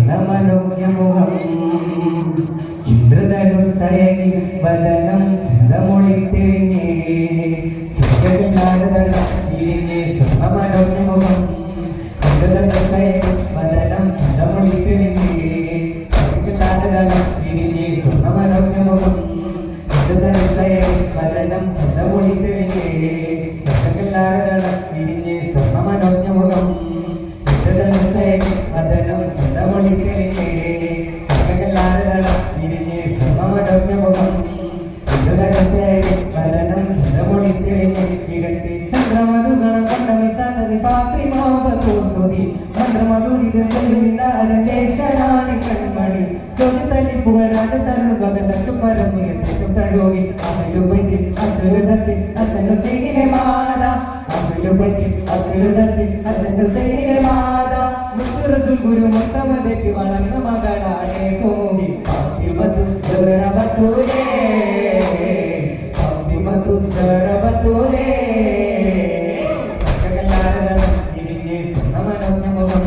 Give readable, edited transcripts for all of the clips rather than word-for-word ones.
സ്വർണ്ണമനോജ്ഞമുഖം ഇന്ദ്രധനുസ്സയനി വദനം ചന്ദ്രമൊളിത്തെളിഞ്ഞേ സൂര്യകില്ലാരതളം ഇരിഞ്ഞേ സ്വർണ്ണമനോജ്ഞമുഖം ഇന്ദ്രധനുസ്സയനി വദനം ചന്ദ്രമൊളിത്തെളിഞ്ഞേ സൂര്യകില്ലാരതളം ഇരിഞ്ഞേ സ്വർണ്ണമനോജ്ഞമുഖം ഇന്ദ്രധനുസ്സയനി വദനം ചന്ദ്രമൊളിത്തെളിഞ്ഞേ സൂര്യകില്ലാരതളം ഇരിഞ്ഞേ സ്വർണ്ണമനോജ്ഞമുഖം ഇന്ദ്രധനുസ്സയനി വദനം ചന്ദ്രമൊളിത്തെളിഞ്ഞേ സകലാരതളം ഇരിഞ്ഞേ സ്വർണ്ണമനോജ്ഞമുഖം ഇന്ദ്രധനുസ്സയനി വദനം ചന്ദ്രമൊളിത്തെളിഞ്ഞേ വികത്തി ചന്ദ്രമധുഗണം കണ്ടമിതാതവി ഫാത്തിമാബത്തൂർ സ്തുതി മന്ത്രമധുരിതന്റെ ശരാണി കൺമണി ചോദിത്തലിപ്പുവ രാജതനുർവകലക്ഷുപരം മികത്തേക്കും തഴോകി അമലുപൈത്തിൽ അസുരതത്തിൽ അസനുസൈനിലെ മാത അമലുപൈത്തിൽ അസുരതത്തിൽ അസനുസൈനിലെ മാത മുത്തുറസുൽ ഗുരു മുത്തമതെറ്റി വളർന്ന മകളാണേ സോമി ഫാത്തിമത്തു സറബത്തൂലേ ഫാത്തിമത്തു സറബത്തൂലേ സകലാരതളം ഇരിഞ്ഞേ സ്വർണ്ണമനോജ്ഞമുഖം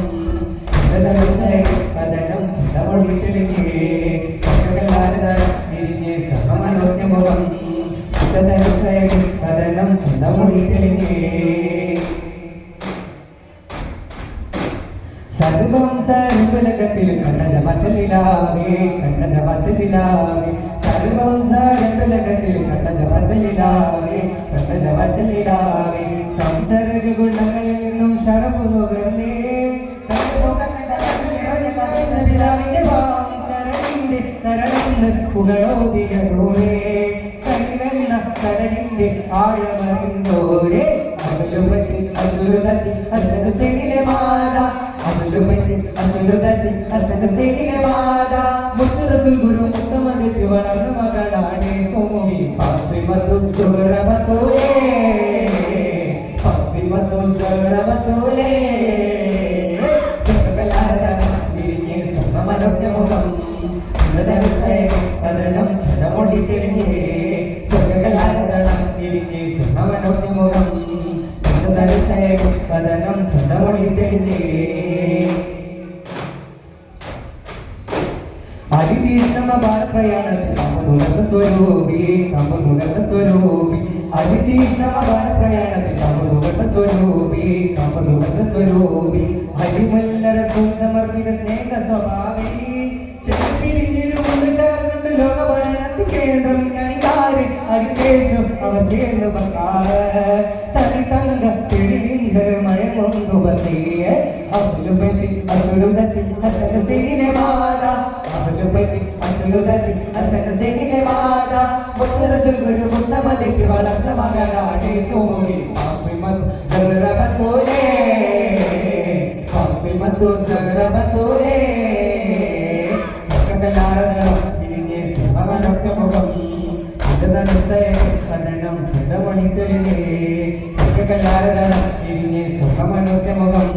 ഇന്ദ്രധനുസ്സയനി വദനം ചന്ദ്രമൊളിത്തെളിഞ്ഞേ സകലാരതളം ഇരിഞ്ഞേ സ്വർണ്ണമനോജ്ഞമുഖം ഇന്ദ്രധനുസ്സയനി വദനം ചന്ദ്രമൊളിത്തെളിഞ്ഞേ സർവം സർവലകത്തിൽ കണ്ണജപത്തലിലാവേ കണ്ണജപത്തലിലാവേ സർവം സർവലകത്തിൽ കണ്ണജപത്തലിലാവേ കണ്ണജപത്തലിലാവേ സംസർഗ ഗുണങ്ങളിൽ നിന്നും ശരഫു നുകർന്നേ പിതാവിന്റെ കരണിന്റെ കരണെന്ന് പുകളോതിയോരേ കണിവെന്ന കടലിന്റെ ആഴമറിന്തോരേ അവലുപത്തിൽ അസുരതത്തിൽ അസനുസൈനിലെ മാത അവലുപത്തിൽ അസുരതത്തിൽ അസനുസൈനിലെ മാത മുത്തുറസുൽ ഗുരു മുത്തമതെറ്റി വളർന്ന മകളാണേ സോമി ഫാത്തിമത്തു സറബത്തൂലേ ഫാത്തിമത്തു സറബത്തൂലേ സകലാരതളം ഇരിഞ്ഞേ സ്വർണ്ണമനോജ്ഞമുഖം ഇന്ദ്രധനുസ്സയനി വദനം ചന്ദ്രമൊളിത്തെളിഞ്ഞേ സകലാരതളം ഇരിഞ്ഞേ സ്വർണ്ണമനോജ്ഞമുഖം ഇന്ദ്രധനുസ്സയനി വദനം ചന്ദ്രമൊളിത്തെളിഞ്ഞേ അതിതീഷ്ണമപാര പ്രയാണത്തിൽ കമ്പനുലർന്ന സ്വരൂപി കമ്പനുലർന്ന സ്വരൂപി അതിതീഷ്ണമപാര പ്രയാണത്തിൽ കമ്പനുലർന്ന സ്വരൂപി കമ്പനുലർന്ന സ്വരൂപി ഹരിമല്ലര സമർപ്പിത സ്നേഹ സ്വഭാവി ചെപ്പിരിഞ്ഞിരുമുണ്ട് ശാർകൊണ്ട് ലോകഭരണത്തി കേന്ദ്രം കണികാര് അതിശേഷം അവർ ചേർന്ന് തനി തങ്ക തെളിവിന്ത് മഴമൊന്നു പത്തിയ അവലുപത്തിൽ അസുരതത്തിൽ അസനുസൈനിലെ മാത അവലുപത്തിൽ അസുരതത്തിൽ അസനുസൈനിലെ മാത മുത്തുറസുൽ ഗുരു മുത്തമതെറ്റി വളർന്ന മകളാണേ സോമി ഫാത്തിമത്തു സറബത്തൂലേ ഫാത്തിമത്തു സറബത്തൂലേ സകലാരതളം ഇരിഞ്ഞേ സ്വർണ്ണമനോജ്ഞമുഖം ഇന്ദ്രധനുസ്സയനി വദനം ചന്ദ്രമൊളിത്തെളിഞ്ഞേ സകലാരതളം ഇരിഞ്ഞേ സ്വർണ്ണമനോജ്ഞമുഖം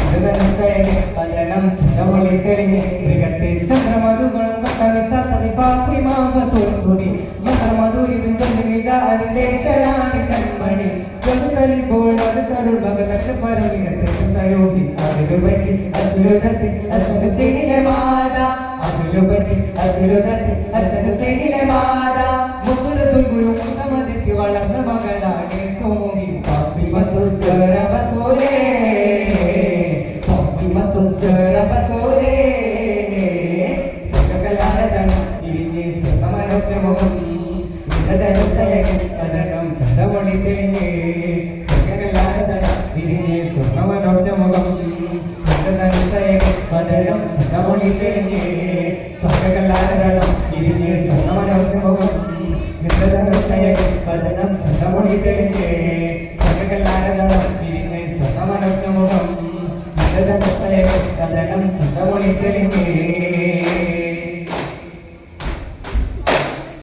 ഇന്ദ്രധനുസ്സയനി വദനം ചന്ദ്രമൊളിത്തെളിഞ്ഞേ മൃഗത്തെ ചന്ദ്രമധുഗണം കണ്ടമിതാതവി ഫാത്തിമാബത്തൂർ സ്തുതി മന്ത്രമധുരിതം ചൊല്ലുനിതാതിന്റെ ശരാണി കൺമണി ചോദിത്തലിപ്പോൾ അടുത്തരുൾവകലക്ഷപരം മികത്തേക്കും തഴോകി അവലുപത്തിൽ അസുരതത്തിൽ അസനുസൈനിലെ മാത അവലുപത്തിൽ അസുരതത്തിൽ അസനുസൈനിലെ മാത മുത്തുറസുൽ ഗുരു മുത്തമതെറ്റി വളർന്ന മകളാണേ സോമി ഫാത്തിമത്തു സറബത്തൂലേ ഫാത്തിമത്തു സറബത്തൂലേ സകലാരതളം ഇരിഞ്ഞേ സ്വർണ്ണമനോജ്ഞമുഖം ഇന്ദ്രധനുസ്സയനി വദനം ചന്ദ്രമൊളിത്തെളിഞ്ഞേ സകലാരതളം ഇരിഞ്ഞേ സ്വർണ്ണമനോജ്ഞമുഖം ഇന്ദ്രധനുസ്സയനി വദനം ചന്ദ്രമൊളിത്തെളിഞ്ഞേ സകലാരതളം ഇരിഞ്ഞേ സ്വർണ്ണമനോജ്ഞമുഖം ഇന്ദ്രധനുസ്സയനി വദനം ചന്ദ്രമൊളിത്തെളിഞ്ഞേ സകലാരതളം ഇരിഞ്ഞേ സ്വർണ്ണമനോജ്ഞമുഖം ഇന്ദ്രധനുസ്സയനി വദനം ചന്ദ്രമൊളിത്തെളിഞ്ഞേ